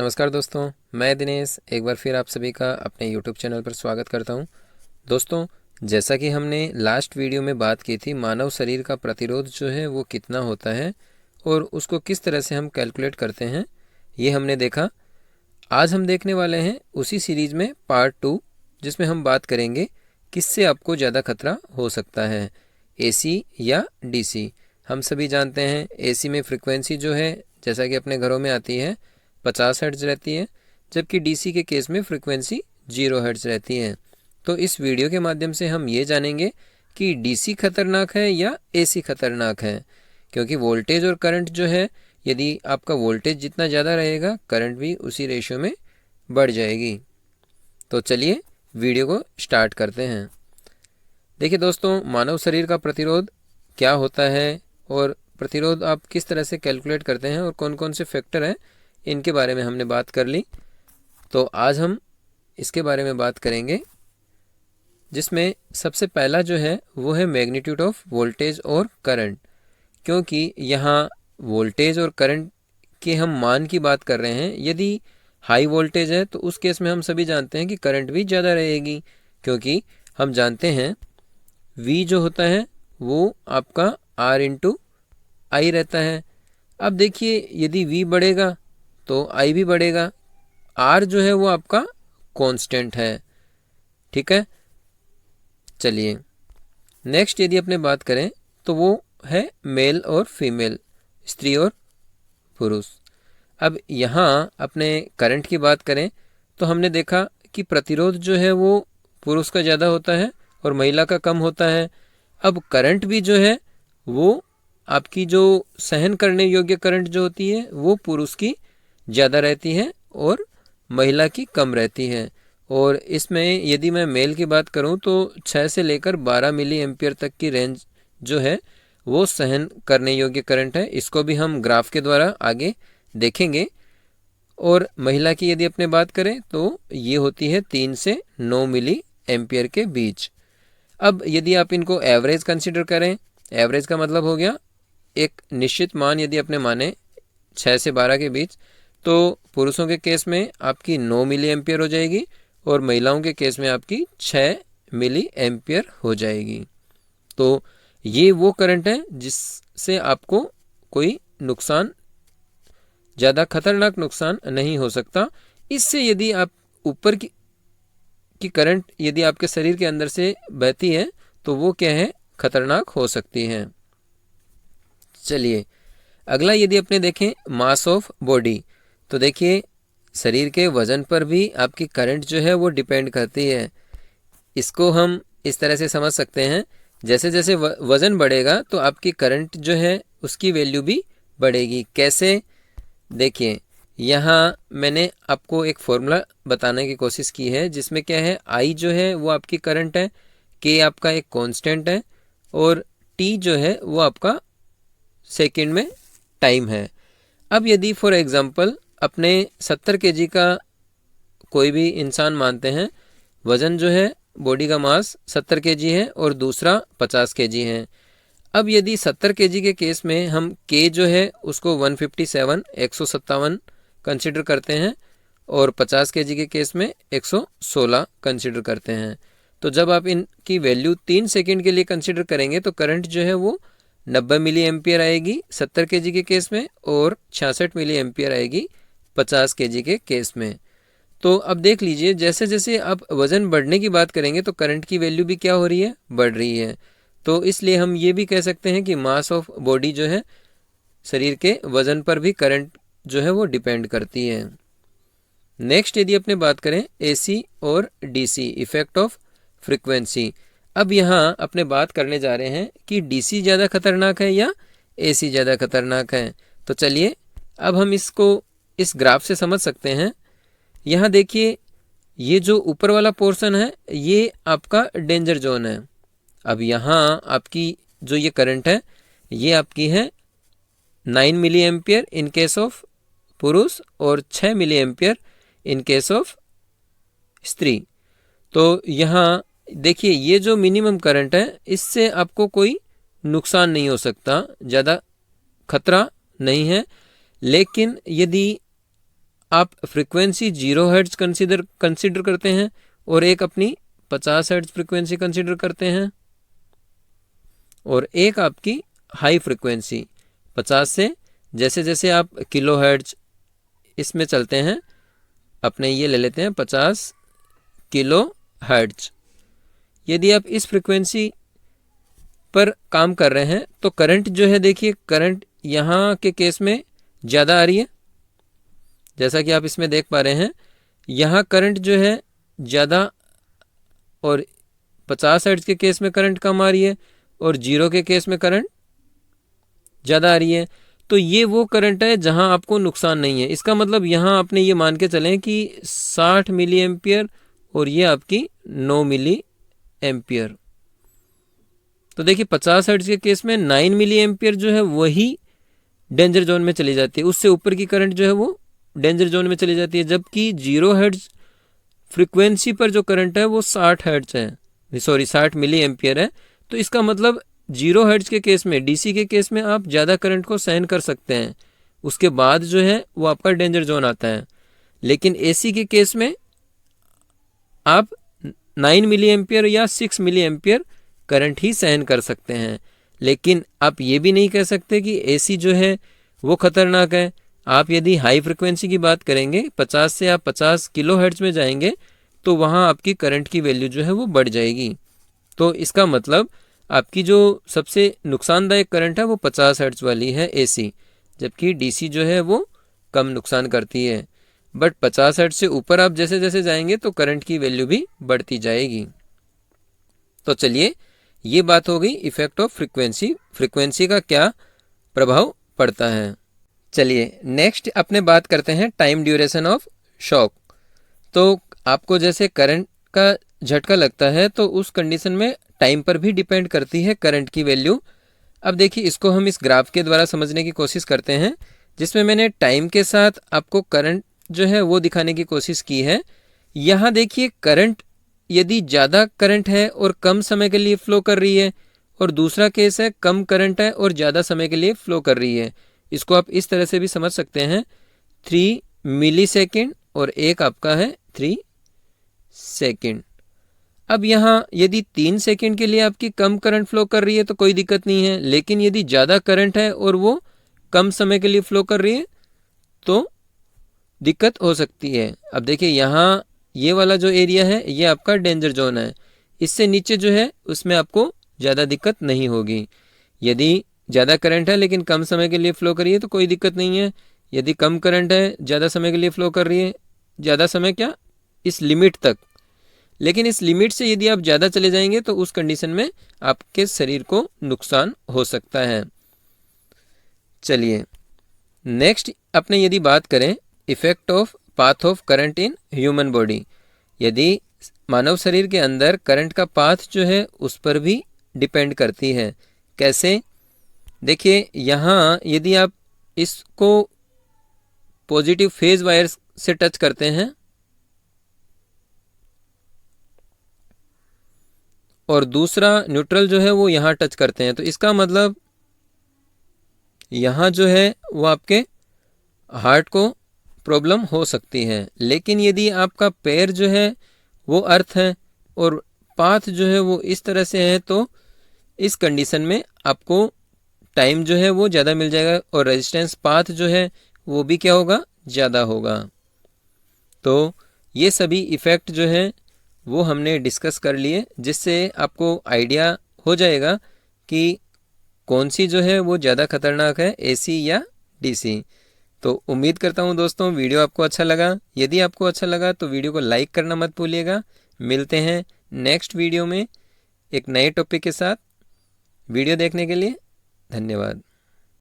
नमस्कार दोस्तों, मैं दिनेश एक बार फिर आप सभी का अपने YouTube चैनल पर स्वागत करता हूं। दोस्तों, जैसा कि हमने लास्ट वीडियो में बात की थी, मानव शरीर का प्रतिरोध जो है वो कितना होता है और उसको किस तरह से हम कैलकुलेट करते हैं, ये हमने देखा। आज हम देखने वाले हैं उसी सीरीज़ में पार्ट 2, जिसमें हम बात करेंगे किससे आपको ज़्यादा खतरा हो सकता है, AC या DC। हम सभी जानते हैं AC में फ्रिक्वेंसी जो है, जैसा कि अपने घरों में आती है, 50 हर्ट्ज़ रहती है, जबकि DC के केस में फ्रिक्वेंसी 0 हर्ट्ज़ रहती है। तो इस वीडियो के माध्यम से हम ये जानेंगे कि DC खतरनाक है या AC खतरनाक है, क्योंकि वोल्टेज और करंट जो है, यदि आपका वोल्टेज जितना ज़्यादा रहेगा, करंट भी उसी रेशियो में बढ़ जाएगी। तो चलिए वीडियो को स्टार्ट करते हैं। देखिए दोस्तों, मानव शरीर का प्रतिरोध क्या होता है और प्रतिरोध आप किस तरह से कैलकुलेट करते हैं और कौन कौन से फैक्टर हैं, इनके बारे में हमने बात कर ली। तो आज हम इसके बारे में बात करेंगे, जिसमें सबसे पहला जो है वो है मैग्नीट्यूड ऑफ वोल्टेज और करंट। क्योंकि यहाँ वोल्टेज और करंट के हम मान की बात कर रहे हैं। यदि हाई वोल्टेज है तो उस केस में हम सभी जानते हैं कि करंट भी ज़्यादा रहेगी, क्योंकि हम जानते हैं V जो होता है वो आपका R इंटू आई रहता है। अब देखिए, यदि V बढ़ेगा तो I भी बढ़ेगा। R जो है वो आपका कांस्टेंट है, ठीक है। चलिए नेक्स्ट यदि अपने बात करें तो वो है मेल और फीमेल, स्त्री और पुरुष। अब यहाँ अपने करंट की बात करें तो हमने देखा कि प्रतिरोध जो है वो पुरुष का ज़्यादा होता है और महिला का कम होता है। अब करंट भी जो है वो आपकी जो सहन करने योग्य करंट जो होती है वो पुरुष की ज़्यादा रहती है और महिला की कम रहती है। और इसमें यदि मैं मेल की बात करूं तो 6 से लेकर 12 मिली एम्पियर तक की रेंज जो है वो सहन करने योग्य करंट है। इसको भी हम ग्राफ के द्वारा आगे देखेंगे। और महिला की यदि अपने बात करें तो ये होती है 3 से 9 मिली एम्पियर के बीच। अब यदि आप इनको एवरेज कंसिडर करें, एवरेज का मतलब हो गया एक निश्चित मान, यदि अपने माने 6 से 12 के बीच, तो पुरुषों के केस में आपकी 9 मिली एम्पियर हो जाएगी और महिलाओं के केस में आपकी 6 मिली एम्पियर हो जाएगी। तो ये वो करंट है जिससे आपको कोई नुकसान, ज़्यादा खतरनाक नुकसान नहीं हो सकता। इससे यदि आप ऊपर की करंट यदि आपके शरीर के अंदर से बहती है तो वो क्या है, खतरनाक हो सकती है। चलिए अगला यदि अपने देखें मास ऑफ बॉडी, तो देखिए शरीर के वज़न पर भी आपकी करंट जो है वो डिपेंड करती है। इसको हम इस तरह से समझ सकते हैं, जैसे जैसे वज़न बढ़ेगा तो आपकी करंट जो है उसकी वैल्यू भी बढ़ेगी। कैसे, देखिए यहाँ मैंने आपको एक फॉर्मूला बताने की कोशिश की है, जिसमें क्या है, I जो है वो आपकी करंट है, K आपका एक कांस्टेंट है और T जो है वो आपका सेकंड में टाइम है। अब यदि फॉर एग्जांपल अपने 70 kg का कोई भी इंसान मानते हैं, वज़न जो है बॉडी का मास 70 kg है और दूसरा 50 kg है। अब यदि 70 kg के केस में हम K जो है उसको 157 कंसिडर करते हैं और 50 kg के केस में 116 कंसिडर करते हैं, तो जब आप इनकी वैल्यू 3 सेकंड के लिए कंसिडर करेंगे तो करंट जो है वो 90 मिली एम्पियर आएगी 70 kg के केस में और 66 मिली एम्पियर आएगी 50 kg के केस में। तो अब देख लीजिए, जैसे जैसे आप वज़न बढ़ने की बात करेंगे तो करंट की वैल्यू भी क्या हो रही है, बढ़ रही है। तो इसलिए हम ये भी कह सकते हैं कि मास ऑफ बॉडी जो है, शरीर के वज़न पर भी करंट जो है वो डिपेंड करती है। नेक्स्ट यदि अपने बात करें AC और DC, इफेक्ट ऑफ फ्रिक्वेंसी। अब यहाँ अपने बात करने जा रहे हैं कि DC ज़्यादा खतरनाक है या AC ज़्यादा खतरनाक है। तो चलिए अब हम इसको इस ग्राफ से समझ सकते हैं। यहाँ देखिए, ये जो ऊपर वाला पोर्शन है ये आपका डेंजर जोन है। अब यहाँ आपकी जो ये करंट है ये आपकी है 9 milliampere in case of पुरुष और 6 milliampere in case of स्त्री। तो यहाँ देखिए, ये जो मिनिमम करंट है इससे आपको कोई नुकसान नहीं हो सकता, ज़्यादा खतरा नहीं है। लेकिन यदि आप फ्रिक्वेंसी 0 हर्ट्ज कंसिडर करते हैं और एक अपनी 50 हर्ट्ज फ्रिक्वेंसी कंसिडर करते हैं और एक आपकी हाई फ्रिक्वेंसी 50 से जैसे जैसे आप किलो हर्ट्ज इसमें चलते हैं, अपने ये ले लेते हैं 50 किलो हर्ट्ज। यदि आप इस फ्रिक्वेंसी पर काम कर रहे हैं तो करंट जो है, देखिए करंट यहाँ के केस में ज़्यादा आ रही है, जैसा कि आप इसमें देख पा रहे हैं। यहाँ करंट जो है ज़्यादा और 50 हर्ट्ज के केस में करंट कम आ रही है और 0 के केस में करंट ज़्यादा आ रही है। तो ये वो करंट है जहां आपको नुकसान नहीं है। इसका मतलब यहाँ आपने ये मान के चलें कि 60 मिली एम्पियर और ये आपकी 9 मिली एम्पियर। तो देखिए 50 हर्ट्ज के केस में 9 मिली एम्पियर जो है वही डेंजर जोन में चली जाती है, उससे ऊपर की करंट जो है वो डेंजर जोन में चली जाती है। जबकि 0 हर्ट्ज फ्रिक्वेंसी पर जो करंट है वो 60 हर्ट्ज है, 60 मिली एम्पियर है। तो इसका मतलब 0 हर्ट्ज के केस में, डीसी के केस में आप ज़्यादा करंट को सहन कर सकते हैं, उसके बाद जो है वो आपका डेंजर जोन आता है। लेकिन एसी के केस में आप 9 मिली एम्पियर या 6 मिली एम्पियर करंट ही सहन कर सकते हैं। लेकिन आप ये भी नहीं कह सकते कि एसी जो है वो खतरनाक है। आप यदि हाई फ्रिक्वेंसी की बात करेंगे, 50 से आप 50 किलो हर्ट्ज में जाएंगे तो वहाँ आपकी करंट की वैल्यू जो है वो बढ़ जाएगी। तो इसका मतलब आपकी जो सबसे नुकसानदायक करंट है वो 50 हर्ट्ज वाली है एसी, जबकि डीसी जो है वो कम नुकसान करती है। बट 50 हर्ट्ज से ऊपर आप जैसे जैसे जाएंगे तो करंट की वैल्यू भी बढ़ती जाएगी। तो चलिए, ये बात हो गई इफेक्ट ऑफ फ्रिक्वेंसी का क्या प्रभाव पड़ता है। चलिए नेक्स्ट अपने बात करते हैं टाइम ड्यूरेशन ऑफ शॉक। तो आपको जैसे करंट का झटका लगता है तो उस कंडीशन में टाइम पर भी डिपेंड करती है करंट की वैल्यू। अब देखिए, इसको हम इस ग्राफ के द्वारा समझने की कोशिश करते हैं, जिसमें मैंने टाइम के साथ आपको करंट जो है वो दिखाने की कोशिश की है। यहाँ देखिए, करंट यदि ज़्यादा करंट है और कम समय के लिए फ्लो कर रही है, और दूसरा केस है कम करंट है और ज़्यादा समय के लिए फ्लो कर रही है। इसको आप इस तरह से भी समझ सकते हैं, 3 मिली सेकेंड और एक आपका है 3 सेकेंड। अब यहाँ यदि 3 सेकेंड के लिए आपकी कम करंट फ्लो कर रही है तो कोई दिक्कत नहीं है, लेकिन यदि ज़्यादा करंट है और वो कम समय के लिए फ्लो कर रही है तो दिक्कत हो सकती है। अब देखिए, यहाँ ये वाला जो एरिया है ये आपका डेंजर जोन है, इससे नीचे जो है उसमें आपको ज़्यादा दिक्कत नहीं होगी। यदि ज़्यादा करंट है लेकिन कम समय के लिए फ़्लो कर रही है तो कोई दिक्कत नहीं है। यदि कम करंट है, ज़्यादा समय के लिए फ़्लो कर रही है, ज़्यादा समय क्या, इस लिमिट तक, लेकिन इस लिमिट से यदि आप ज़्यादा चले जाएंगे तो उस कंडीशन में आपके शरीर को नुकसान हो सकता है। चलिए नेक्स्ट अपने यदि बात करें effect of path of current in human body. यदि मानव शरीर के अंदर करंट का पाथ जो है उस पर भी डिपेंड करती है। कैसे? देखिए, यहाँ यदि आप इसको पॉजिटिव फेज वायर से टच करते हैं और दूसरा न्यूट्रल जो है वो यहाँ टच करते हैं, तो इसका मतलब यहाँ जो है वो आपके हार्ट को प्रॉब्लम हो सकती है। लेकिन यदि आपका पैर जो है वो अर्थ है और पाथ जो है वो इस तरह से है तो इस कंडीशन में आपको टाइम जो है वो ज़्यादा मिल जाएगा और रेजिस्टेंस पाथ जो है वो भी क्या होगा, ज़्यादा होगा। तो ये सभी इफ़ेक्ट जो है वो हमने डिस्कस कर लिए, जिससे आपको आइडिया हो जाएगा कि कौन सी जो है वो ज़्यादा खतरनाक है, एसी या डीसी। तो उम्मीद करता हूँ दोस्तों वीडियो आपको अच्छा लगा। यदि आपको अच्छा लगा तो वीडियो को लाइक करना मत भूलिएगा। मिलते हैं नेक्स्ट वीडियो में एक नए टॉपिक के साथ। वीडियो देखने के लिए धन्यवाद।